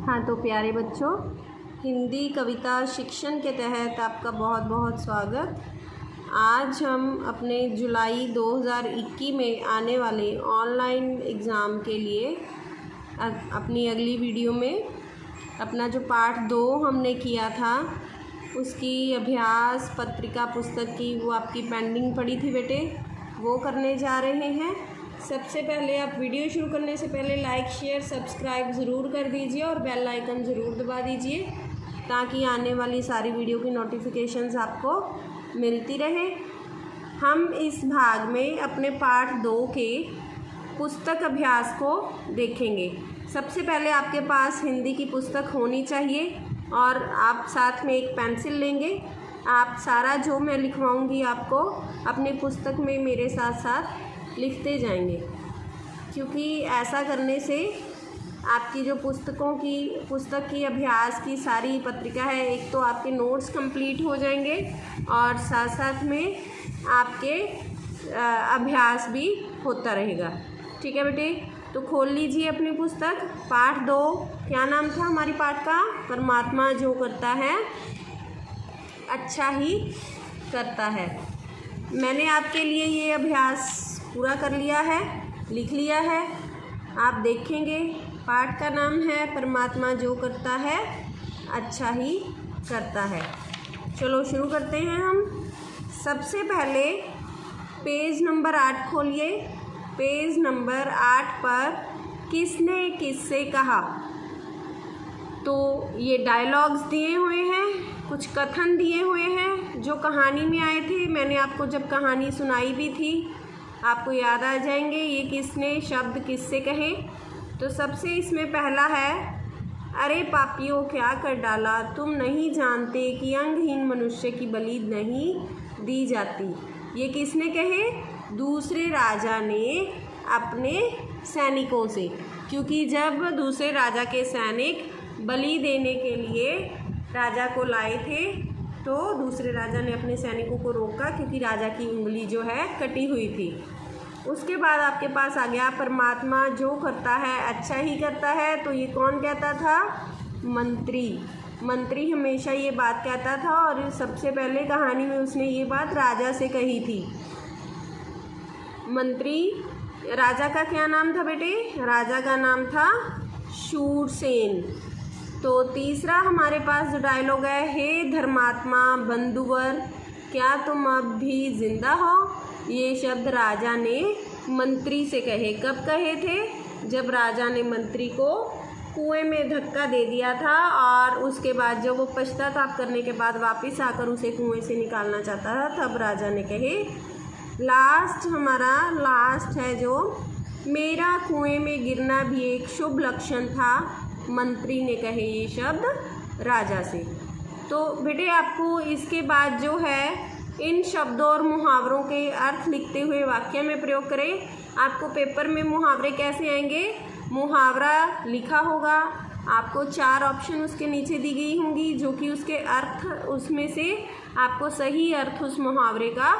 हाँ तो प्यारे बच्चों, हिंदी कविता शिक्षण के तहत आपका बहुत बहुत स्वागत। आज हम अपने जुलाई 2021 में आने वाले ऑनलाइन एग्ज़ाम के लिए अपनी अगली वीडियो में अपना जो पाठ 2 हमने किया था उसकी अभ्यास पत्रिका पुस्तक की वो आपकी पेंडिंग पड़ी थी बेटे, वो करने जा रहे हैं। सबसे पहले आप वीडियो शुरू करने से पहले लाइक शेयर सब्सक्राइब ज़रूर कर दीजिए और बेल आइकन ज़रूर दबा दीजिए ताकि आने वाली सारी वीडियो की नोटिफिकेशंस आपको मिलती रहे। हम इस भाग में अपने पाठ 2 के पुस्तक अभ्यास को देखेंगे। सबसे पहले आपके पास हिंदी की पुस्तक होनी चाहिए और आप साथ में एक पेंसिल लेंगे। आप सारा जो मैं लिखवाऊंगी आपको अपनी पुस्तक में मेरे साथ साथ लिखते जाएंगे, क्योंकि ऐसा करने से आपकी जो पुस्तक की अभ्यास की सारी पत्रिका है, एक तो आपके नोट्स कंप्लीट हो जाएंगे और साथ साथ में आपके अभ्यास भी होता रहेगा। ठीक है बेटे, तो खोल लीजिए अपनी पुस्तक। पाठ 2 क्या नाम था हमारी पाठ का? परमात्मा जो करता है अच्छा ही करता है। मैंने आपके लिए ये अभ्यास पूरा कर लिया है, लिख लिया है। आप देखेंगे पाठ का नाम है परमात्मा जो करता है अच्छा ही करता है। चलो शुरू करते हैं हम। सबसे पहले पेज नंबर 8 खोलिए। पेज नंबर 8 पर किसने किससे कहा, तो ये डायलॉग्स दिए हुए हैं, कुछ कथन दिए हुए हैं जो कहानी में आए थे। मैंने आपको जब कहानी सुनाई भी थी, आपको याद आ जाएंगे ये किसने शब्द किससे कहे। तो सबसे इसमें पहला है, अरे पापियों क्या कर डाला, तुम नहीं जानते कि अंगहीन मनुष्य की बलि नहीं दी जाती। ये किसने कहे? दूसरे राजा ने अपने सैनिकों से, क्योंकि जब दूसरे राजा के सैनिक बलि देने के लिए राजा को लाए थे तो दूसरे राजा ने अपने सैनिकों को रोका, क्योंकि राजा की उंगली जो है कटी हुई थी। उसके बाद आपके पास आ गया परमात्मा जो करता है अच्छा ही करता है। तो ये कौन कहता था? मंत्री। मंत्री हमेशा ये बात कहता था और सबसे पहले कहानी में उसने ये बात राजा से कही थी। मंत्री, राजा का क्या नाम था बेटे? राजा का नाम था शूरसेन। तो तीसरा हमारे पास जो डायलॉग है, हे धर्मात्मा बंधुवर क्या तुम अब भी जिंदा हो। ये शब्द राजा ने मंत्री से कहे। कब कहे थे? जब राजा ने मंत्री को कुएं में धक्का दे दिया था और उसके बाद जब वो पश्चाताप करने के बाद वापस आकर उसे कुएं से निकालना चाहता था, तब राजा ने कहे। लास्ट है जो, मेरा कुएं में गिरना भी एक शुभ लक्षण था, मंत्री ने कहे ये शब्द राजा से। तो बेटे आपको इसके बाद जो है इन शब्दों और मुहावरों के अर्थ लिखते हुए वाक्य में प्रयोग करें। आपको पेपर में मुहावरे कैसे आएंगे? मुहावरा लिखा होगा, आपको 4 ऑप्शन उसके नीचे दी गई होंगी जो कि उसके अर्थ, उसमें से आपको सही अर्थ उस मुहावरे का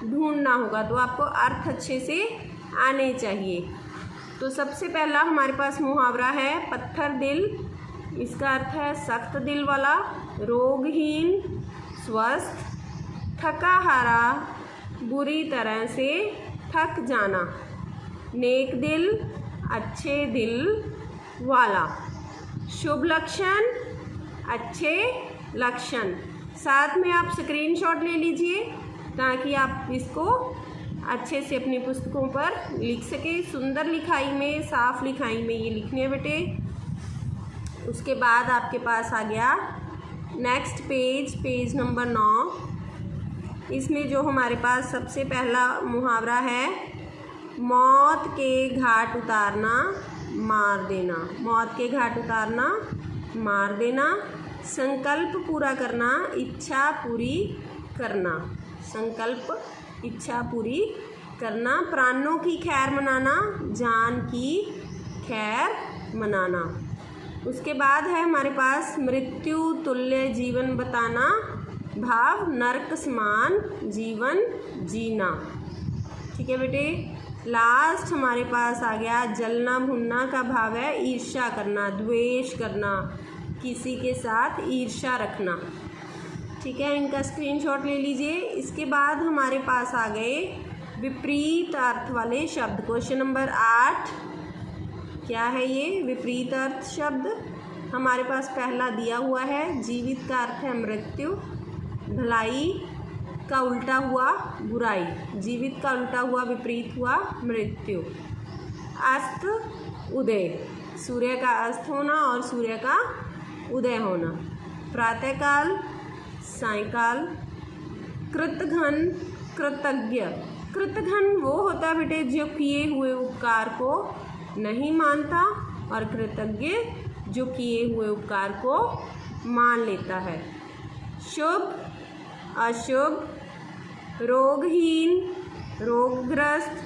ढूंढना होगा। तो आपको अर्थ अच्छे से आने चाहिए। तो सबसे पहला हमारे पास मुहावरा है पत्थर दिल। इसका अर्थ है सख्त दिल वाला। रोगहीन स्वस्थ, थका हारा बुरी तरह से थक जाना। नेक दिल अच्छे दिल वाला। शुभ लक्षण अच्छे लक्षण। साथ में आप स्क्रीनशॉट ले लीजिए ताकि आप इसको अच्छे से अपनी पुस्तकों पर लिख सके। सुंदर लिखाई में, साफ लिखाई में ये लिखने हैं बेटे। उसके बाद आपके पास आ गया नेक्स्ट पेज, पेज नंबर 9। इसमें जो हमारे पास सबसे पहला मुहावरा है, मौत के घाट उतारना मार देना। मौत के घाट उतारना मार देना। संकल्प पूरा करना इच्छा पूरी करना। संकल्प इच्छा पूरी करना। प्राणों की खैर मनाना जान की खैर मनाना। उसके बाद है हमारे पास मृत्यु तुल्य जीवन बताना, भाव नरक समान जीवन जीना। ठीक है बेटे, लास्ट हमारे पास आ गया जलना भुनना का भाव है ईर्ष्या करना, द्वेष करना, किसी के साथ ईर्ष्या रखना। ठीक है, इनका स्क्रीनशॉट ले लीजिए। इसके बाद हमारे पास आ गए विपरीत अर्थ वाले शब्द। क्वेश्चन नंबर 8 क्या है ये विपरीत अर्थ शब्द? हमारे पास पहला दिया हुआ है जीवित का अर्थ है मृत्यु, भलाई का उल्टा हुआ बुराई, जीवित का उल्टा हुआ विपरीत हुआ मृत्यु। अस्त उदय, सूर्य का अस्त होना और सूर्य का उदय होना। प्रातःकाल, सायंकाल। कृतघ्न, कृतज्ञ। कृतघ्न वो होता है बेटे जो किए हुए उपकार को नहीं मानता, और कृतज्ञ जो किए हुए उपकार को मान लेता है। शुभ, अशुभ। रोगहीन, रोगग्रस्त।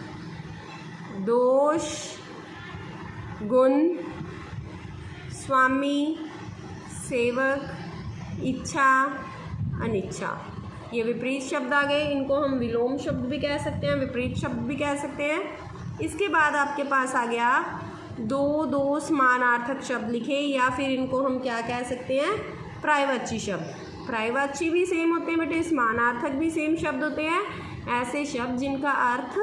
दोष, गुण। स्वामी, सेवक। इच्छा, अनिच्छा। ये विपरीत शब्द आ गए। इनको हम विलोम शब्द भी कह सकते हैं, विपरीत शब्द भी कह सकते हैं। इसके बाद आपके पास आ गया दो समानार्थक शब्द लिखे, या फिर इनको हम क्या कह सकते हैं, पर्यायवाची शब्द। पर्यायवाची भी सेम होते हैं बेटे, समानार्थक भी सेम शब्द होते हैं। ऐसे शब्द जिनका अर्थ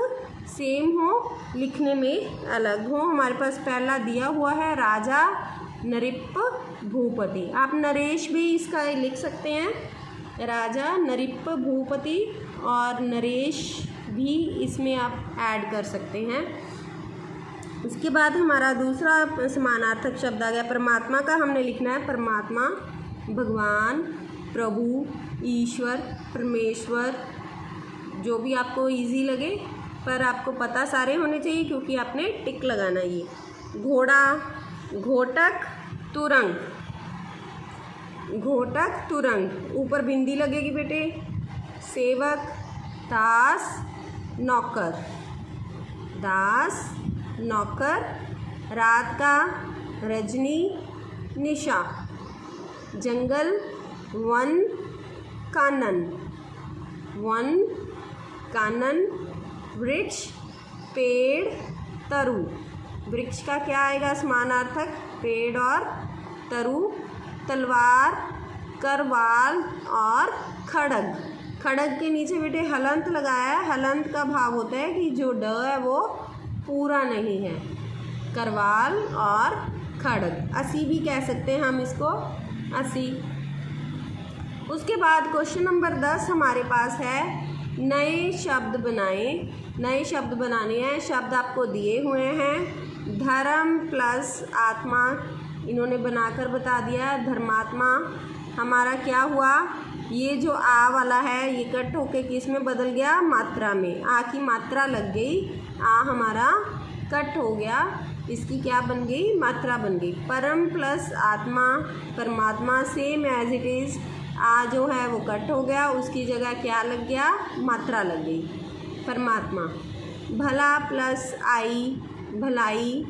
सेम हो, लिखने में अलग हो। हमारे पास पहला दिया हुआ है राजा, नृप, भूपति। आप नरेश भी इसका लिख सकते हैं, राजा, नृप, भूपति, और नरेश भी इसमें आप ऐड कर सकते हैं। उसके बाद हमारा दूसरा समानार्थक शब्द आ गया परमात्मा का। हमने लिखना है परमात्मा, भगवान, प्रभु, ईश्वर, परमेश्वर, जो भी आपको इजी लगे, पर आपको पता सारे होने चाहिए क्योंकि आपने टिक लगाना। ये घोड़ा, घोटक, तुरंग। घोटक, तुरंग, ऊपर बिंदी लगेगी बेटे। सेवक, दास, नौकर। दास, नौकर। रात का, रजनी, निशा। जंगल, वन, कानन। वन, कानन। वृक्ष, पेड़, तरु। वृक्ष का क्या आएगा समानार्थक, पेड़ और तरु। तलवार, करवाल और खड़ग। खड़ग के नीचे बेटे हलंत लगाया है। हलंत का भाव होता है कि जो ड है वो पूरा नहीं है। करवाल और खड़ग। असी भी कह सकते हैं हम इसको, असी। उसके बाद क्वेश्चन नंबर 10 हमारे पास है नए शब्द बनाएं। नए शब्द बनाने हैं। शब्द आपको दिए हुए हैं। धर्म प्लस आत्मा, इन्होंने बनाकर बता दिया है। धर्मात्मा। हमारा क्या हुआ, ये जो आ वाला है ये कट होके किस में बदल गया, मात्रा में। आ की मात्रा लग गई, आ हमारा कट हो गया, इसकी क्या बन गई, मात्रा बन गई। परम प्लस आत्मा, परमात्मा, सेम एज इट इज़। आ जो है वो कट हो गया, उसकी जगह क्या लग गया, मात्रा लग गई, परमात्मा। भला प्लस आई, भलाई।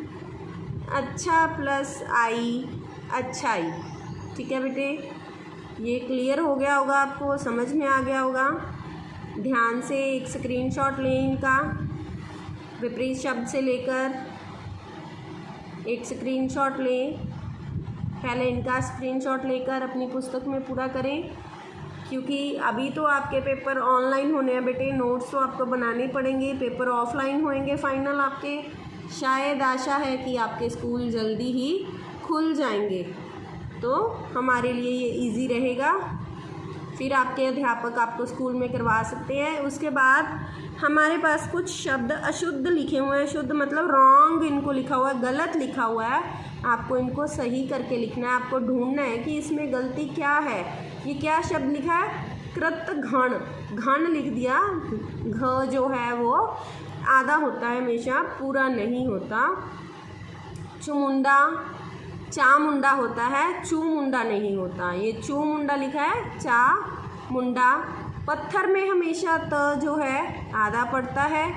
अच्छा प्लस आई, अच्छाई। ठीक है बेटे, ये क्लियर हो गया होगा, आपको समझ में आ गया होगा। ध्यान से एक स्क्रीनशॉट लें इनका, विपरीत शब्द से लेकर एक स्क्रीनशॉट लें। पहले इनका स्क्रीनशॉट लेकर अपनी पुस्तक में पूरा करें, क्योंकि अभी तो आपके पेपर ऑनलाइन होने हैं बेटे। नोट्स तो आपको बनाने पड़ेंगे, पेपर ऑफलाइन होंगे फाइनल आपके। शायद आशा है कि आपके स्कूल जल्दी ही खुल जाएंगे, तो हमारे लिए ये इजी रहेगा। फिर आपके अध्यापक आपको स्कूल में करवा सकते हैं। उसके बाद हमारे पास कुछ शब्द अशुद्ध लिखे हुए हैं। शुद्ध मतलब रॉन्ग इनको लिखा हुआ है, गलत लिखा हुआ है। आपको इनको सही करके लिखना है। आपको ढूंढना है कि इसमें गलती क्या है। ये क्या शब्द लिखा है, कृतघ्न, घन लिख दिया। घ जो है वो आधा होता है हमेशा, पूरा नहीं होता। चुमुंडा, चामुंडा होता है, चूमुंडा नहीं होता। ये चूमुंडा लिखा है, चा मुंडा। पत्थर में हमेशा त जो है आधा पड़ता है,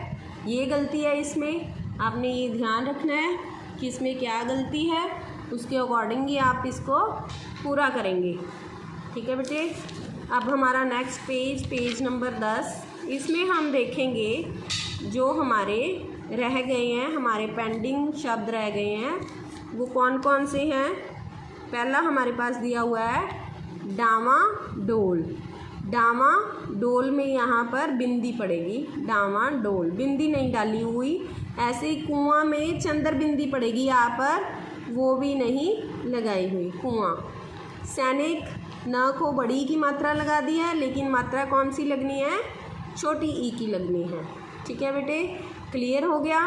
ये गलती है इसमें। आपने ये ध्यान रखना है कि इसमें क्या गलती है, उसके अकॉर्डिंग ही आप इसको पूरा करेंगे। ठीक है बेटे, अब हमारा नेक्स्ट पेज नंबर 10, इसमें हम देखेंगे जो हमारे रह गए हैं, हमारे पेंडिंग शब्द रह गए हैं, वो कौन कौन से हैं। पहला हमारे पास दिया हुआ है डामाडोल। डामाडोल में यहाँ पर बिंदी पड़ेगी, डामाडोल, बिंदी नहीं डाली हुई। ऐसे ही कुआं में चंद्र बिंदी पड़ेगी यहाँ पर, वो भी नहीं लगाई हुई, कुआं। सैनिक, न को बड़ी की मात्रा लगा दी है, लेकिन मात्रा कौन सी लगनी है, छोटी ई की लगनी है। ठीक है बेटे, क्लियर हो गया।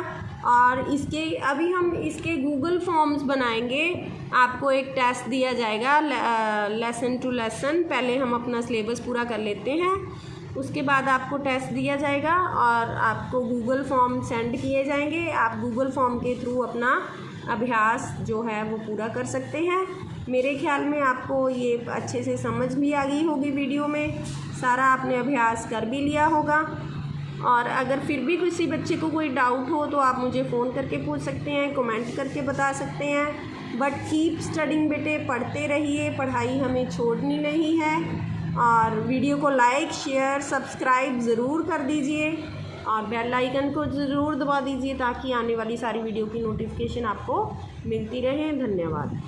और इसके अभी हम इसके गूगल फॉर्म्स बनाएंगे। आपको एक टेस्ट दिया जाएगा लेसन टू लेसन। पहले हम अपना सिलेबस पूरा कर लेते हैं, उसके बाद आपको टेस्ट दिया जाएगा और आपको गूगल फॉर्म सेंड किए जाएंगे। आप गूगल फॉर्म के थ्रू अपना अभ्यास जो है वो पूरा कर सकते हैं। मेरे ख्याल में आपको ये अच्छे से समझ भी आ गई होगी, वीडियो में सारा आपने अभ्यास कर भी लिया होगा। और अगर फिर भी किसी बच्चे को कोई डाउट हो तो आप मुझे फ़ोन करके पूछ सकते हैं, कमेंट करके बता सकते हैं। बट कीप स्टडिंग बेटे, पढ़ते रहिए, पढ़ाई हमें छोड़नी नहीं है। और वीडियो को लाइक, शेयर, सब्सक्राइब ज़रूर कर दीजिए और बेल आइकन को ज़रूर दबा दीजिए ताकि आने वाली सारी वीडियो की नोटिफिकेशन आपको मिलती रहे। धन्यवाद।